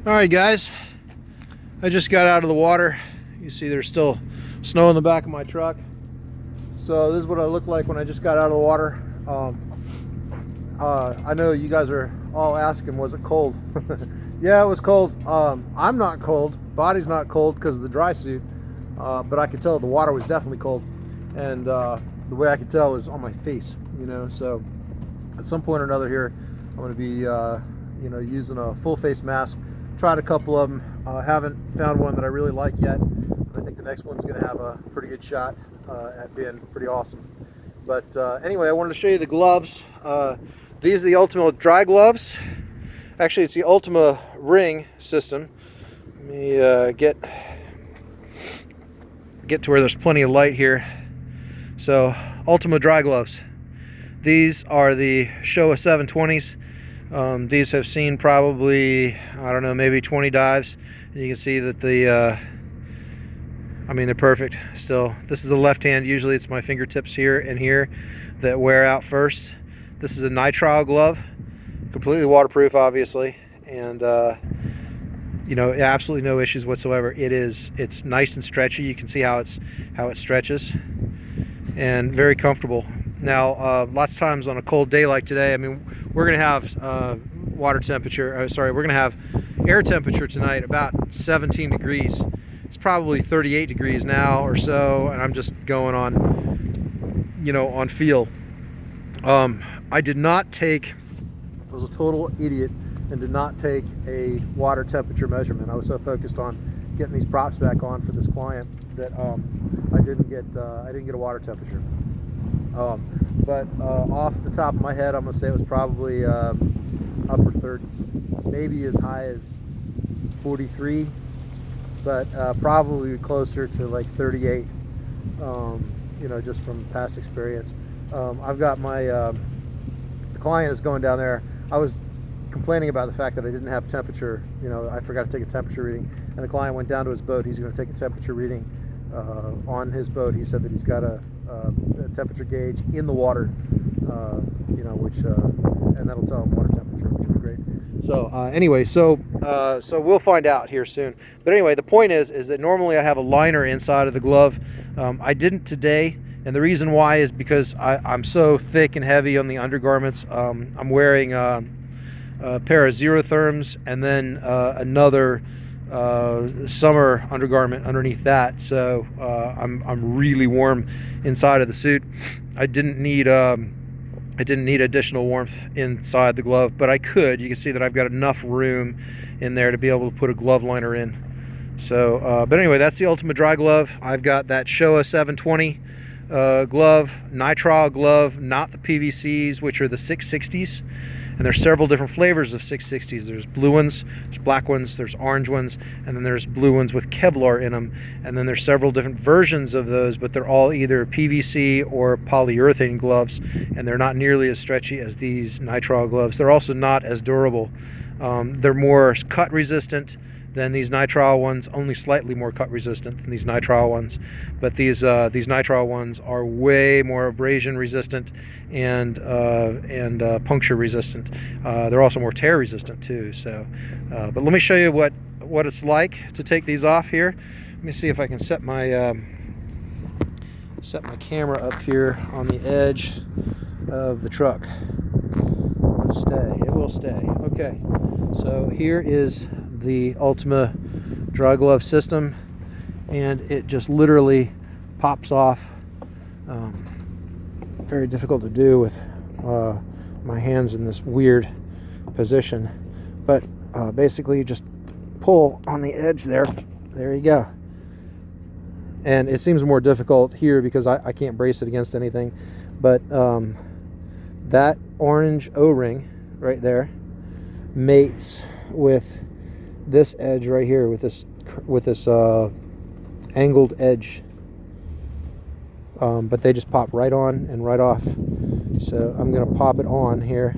All right, guys, I just got out of the water. You see there's still snow in the back of my truck. So this is what I look like when I just got out of the water. I know you guys are all asking, was it cold? Yeah, it was cold. I'm not cold. Body's not cold because of the dry suit, but I could tell the water was definitely cold. And the way I could tell was on my face, you know. So at some point or another here, I'm going to be, using a full face mask. Tried a couple of them. Haven't found one that I really like yet. I think the next one's going to have a pretty good shot at being pretty awesome. But anyway, I wanted to show you the gloves. These are the Ultima dry gloves. Actually, it's the Ultima ring system. Let me get to where there's plenty of light here. So, Ultima dry gloves. These are the SHOWA 720s. These have seen probably, I don't know, maybe 20 dives. And you can see that they're perfect still. This is the left hand. Usually it's my fingertips here and here that wear out first. This is a nitrile glove, completely waterproof, obviously, and absolutely no issues whatsoever. It's nice and stretchy. You can see how it stretches, and very comfortable. Now, lots of times on a cold day like today, we're going to have we're going to have air temperature tonight about 17 degrees. It's probably 38 degrees now or so, and I'm just going on feel. I was a total idiot and did not take a water temperature measurement. I was so focused on getting these props back on for this client that I didn't get a water temperature. But off the top of my head, I'm gonna say it was probably upper 30s, maybe as high as 43, but probably closer to like 38. Just from past experience. I've got my the client is going down there. I was complaining about the fact that I didn't have temperature. I forgot to take a temperature reading, and the client went down to his boat. He's going to take a temperature reading on his boat. He said that he's got a temperature gauge in the water, and that'll tell him water temperature, which would be great. So anyway, so we'll find out here soon. But anyway, the point is that normally I have a liner inside of the glove. I didn't today. And the reason why is because I'm so thick and heavy on the undergarments. I'm wearing a pair of Zero Therms and then another summer undergarment underneath that. So I'm really warm inside of the suit. I didn't need additional warmth inside the glove, but I could. You can see that I've got enough room in there to be able to put a glove liner in. So, but anyway, that's the Ultima dry glove. I've got that SHOWA 720. Glove, nitrile glove, not the PVCs, which are the 660s, and there's several different flavors of 660s. There's blue ones, there's black ones, there's orange ones, and then there's blue ones with Kevlar in them, and then there's several different versions of those, but they're all either PVC or polyurethane gloves, and they're not nearly as stretchy as these nitrile gloves. They're also not as durable. They're more cut resistant than these nitrile ones, only slightly more cut resistant than these nitrile ones, but these nitrile ones are way more abrasion resistant and puncture resistant. They're also more tear resistant too. So, but let me show you what it's like to take these off here. Let me see if I can set my camera up here on the edge of the truck. Let's stay. It will stay. Okay. So here is the Ultima dry glove system, and it just literally pops off. Very difficult to do with my hands in this weird position, but basically you just pull on the edge there you go. And it seems more difficult here because I can't brace it against anything, but that orange O-ring right there mates with this edge right here, with this angled edge, but they just pop right on and right off. So I'm gonna pop it on here,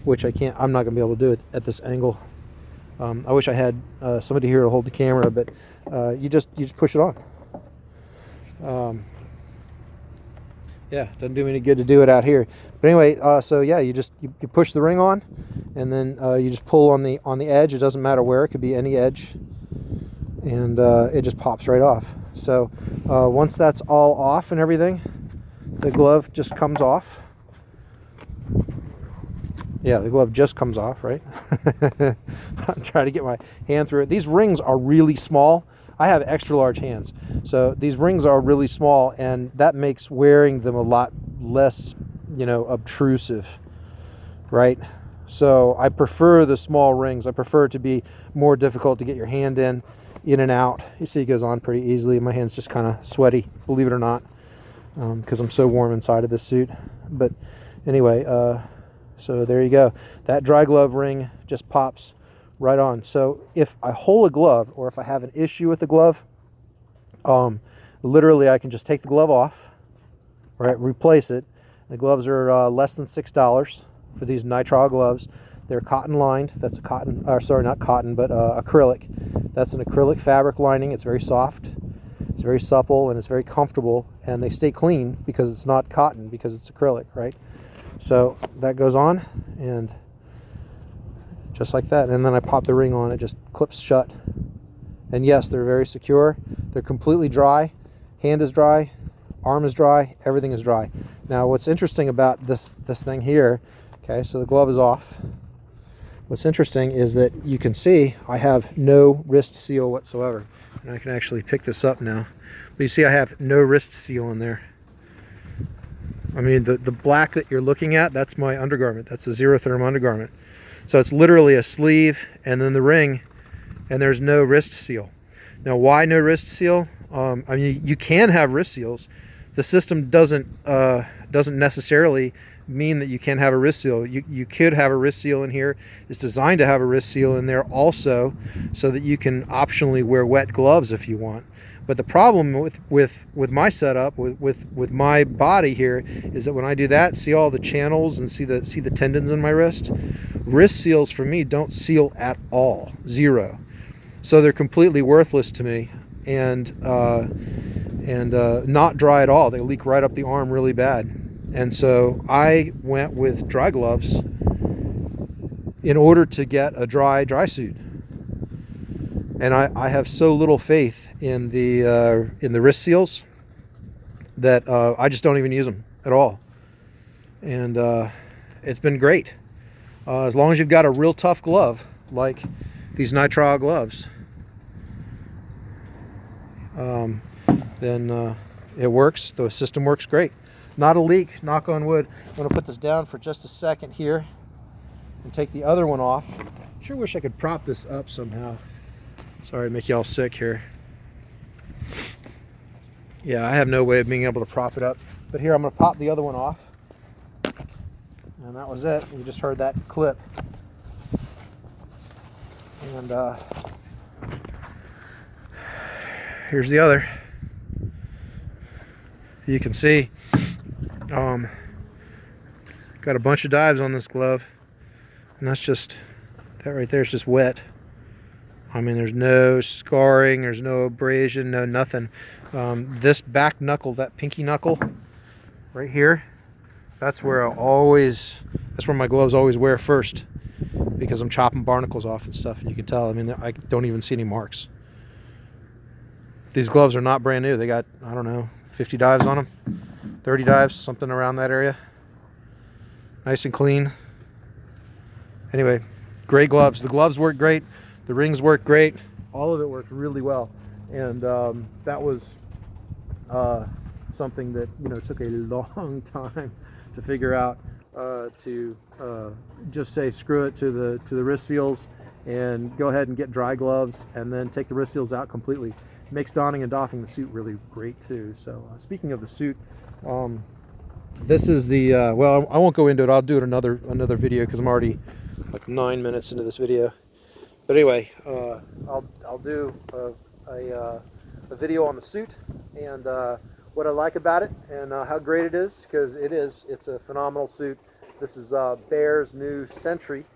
which I'm not gonna be able to do it at this angle. I wish I had somebody here to hold the camera, but you just push it on. Yeah, doesn't do me any good to do it out here. But anyway, so yeah, you push the ring on, and then you just pull on the edge. It doesn't matter where; it could be any edge, and it just pops right off. So once that's all off and everything, the glove just comes off. Yeah, the glove just comes off, right? I'm trying to get my hand through it. These rings are really small. I have extra large hands, so these rings are really small, and that makes wearing them a lot less, obtrusive, right? So I prefer the small rings. I prefer it to be more difficult to get your hand in and out. You see it goes on pretty easily. My hand's just kind of sweaty, believe it or not, because I'm so warm inside of this suit. But anyway, so there you go. That Dryglove ring just pops right on. So if I hole a glove, or if I have an issue with the glove, literally I can just take the glove off, right, replace it. The gloves are less than $6 for these nitrile gloves. They're cotton lined. That's a cotton, or sorry, not cotton, but acrylic. That's an acrylic fabric lining. It's very soft, it's very supple, and it's very comfortable, and they stay clean because it's not cotton, because it's acrylic, right? So that goes on, and just like that, and then I pop the ring on, it just clips shut. And yes, they're very secure. They're completely dry. Hand is dry, arm is dry, everything is dry. Now what's interesting about this thing here, okay, so the glove is off. What's interesting is that you can see I have no wrist seal whatsoever. And I can actually pick this up now. But you see I have no wrist seal in there. I mean, the black that you're looking at, that's my undergarment. That's the Zerotherm undergarment. So it's literally a sleeve and then the ring, and there's no wrist seal. Now, why no wrist seal? I mean, you can have wrist seals. The system doesn't necessarily mean that you can have a wrist seal. You could have a wrist seal in here. It's designed to have a wrist seal in there also, so that you can optionally wear wet gloves if you want. But the problem with my setup, with my body here, is that when I do that, see all the channels and see the tendons in my wrist? Wrist seals for me don't seal at all, zero. So they're completely worthless to me, and not dry at all. They leak right up the arm really bad. And so I went with dry gloves in order to get a dry suit. And I have so little faith in the wrist seals that I just don't even use them at all. And it's been great. As long as you've got a real tough glove, like these nitrile gloves, then it works. The system works great. Not a leak, knock on wood. I'm going to put this down for just a second here and take the other one off. Sure wish I could prop this up somehow. Sorry to make you all sick here. Yeah, I have no way of being able to prop it up. But here, I'm going to pop the other one off. And that was it. You just heard that clip. And here's the other. You can see got a bunch of dives on this glove, and that right there is just wet. I mean, there's no scarring, there's no abrasion, no nothing. This back knuckle, that pinky knuckle right here, that's where my gloves always wear first, because I'm chopping barnacles off and stuff, and you can tell. I mean, I don't even see any marks. These gloves are not brand new. They got, I don't know, 50 dives on them, 30 dives, something around that area. Nice and clean. Anyway, great gloves. The gloves work great. The rings work great. All of it worked really well. And that was something that, took a long time to figure out, to just say screw it to the wrist seals and go ahead and get dry gloves and then take the wrist seals out completely. It makes donning and doffing the suit really great too. So speaking of the suit, this is the well, I won't go into it. I'll do it another video, because I'm already like 9 minutes into this video. But anyway, I'll do a video on the suit and what I like about it and how great it is, because it's a phenomenal suit. This is Bear's new Sentry.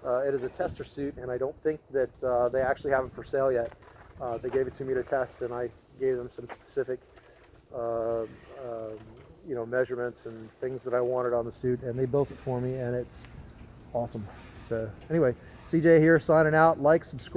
It is a tester suit, and I don't think that they actually have it for sale yet. They gave it to me to test, and I gave them some specific you know, measurements and things that I wanted on the suit, and they built it for me, and it's awesome. So anyway, CJ here signing out. Like, subscribe.